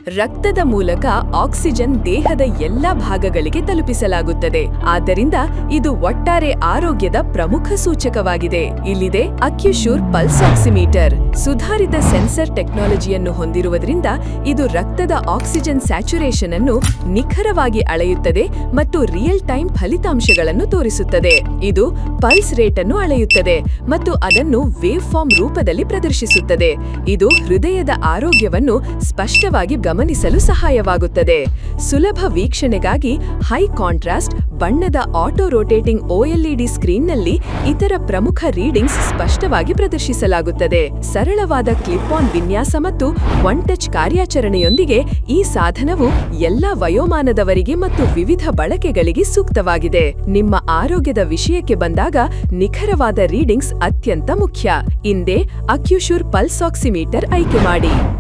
ರಕ್ತದ ಮೂಲಕ ಆಕ್ಸಿಜನ್ ದೇಹದ ಎಲ್ಲಾ ಭಾಗಗಳಿಗೆ ತಲುಪಿಸಲಾಗುತ್ತದೆ. ಆದ್ದರಿಂದ ಇದು ಒಟ್ಟಾರೆ ಆರೋಗ್ಯದ ಪ್ರಮುಖ ಸೂಚಕವಾಗಿದೆ. ಇಲ್ಲಿದೆ ಅಕ್ಯುಶೂರ್ ಪಲ್ಸ್ ಆಕ್ಸಿಮೀಟರ್. ಸುಧಾರಿತ ಸೆನ್ಸರ್ ಟೆಕ್ನಾಲಜಿಯನ್ನು ಹೊಂದಿರುವುದರಿಂದ ಇದು ರಕ್ತದ ಆಕ್ಸಿಜನ್ ಸ್ಯಾಚುರೇಷನ್ ಅನ್ನು ನಿಖರವಾಗಿ ಅಳೆಯುತ್ತದೆ ಮತ್ತು ರಿಯಲ್ ಟೈಮ್ ಫಲಿತಾಂಶಗಳನ್ನು ತೋರಿಸುತ್ತದೆ. ಇದು ಪಲ್ಸ್ ರೇಟ್ ಅನ್ನು ಅಳೆಯುತ್ತದೆ ಮತ್ತು ಅದನ್ನು ವೇವ್ ಫಾರ್ಮ್ ರೂಪದಲ್ಲಿ ಪ್ರದರ್ಶಿಸುತ್ತದೆ. ಇದು ಹೃದಯದ ಆರೋಗ್ಯವನ್ನು ಸ್ಪಷ್ಟವಾಗಿ ಗಮನಿಸಲು ಸಹಾಯವಾಗುತ್ತದೆ. ಸುಲಭ ವೀಕ್ಷಣೆಗಾಗಿ ಹೈ ಕಾಂಟ್ರಾಸ್ಟ್ ಬಣ್ಣದ ಆಟೋ ರೋಟೇಟಿಂಗ್ OLED ಸ್ಕ್ರೀನ್ನಲ್ಲಿ ಇತರ ಪ್ರಮುಖ ರೀಡಿಂಗ್ಸ್ ಸ್ಪಷ್ಟವಾಗಿ ಪ್ರದರ್ಶಿಸಲಾಗುತ್ತದೆ. ಸರಳವಾದ ಕ್ಲಿಪ್ ಆನ್ ವಿನ್ಯಾಸ ಮತ್ತು ಒನ್ ಟಚ್ ಕಾರ್ಯಾಚರಣೆಯೊಂದಿಗೆ ಈ ಸಾಧನವು ಎಲ್ಲಾ ವಯೋಮಾನದವರಿಗೆ ಮತ್ತು ವಿವಿಧ ಬಳಕೆಗಳಿಗೆ ಸೂಕ್ತವಾಗಿದೆ. ನಿಮ್ಮ ಆರೋಗ್ಯದ ವಿಷಯಕ್ಕೆ ಬಂದಾಗ ನಿಖರವಾದ ರೀಡಿಂಗ್ಸ್ ಅತ್ಯಂತ ಮುಖ್ಯ. ಇಂದೇ ಅಕ್ಯುಶೂರ್ ಪಲ್ಸ್ ಆಕ್ಸಿಮೀಟರ್ ಆಯ್ಕೆ ಮಾಡಿ.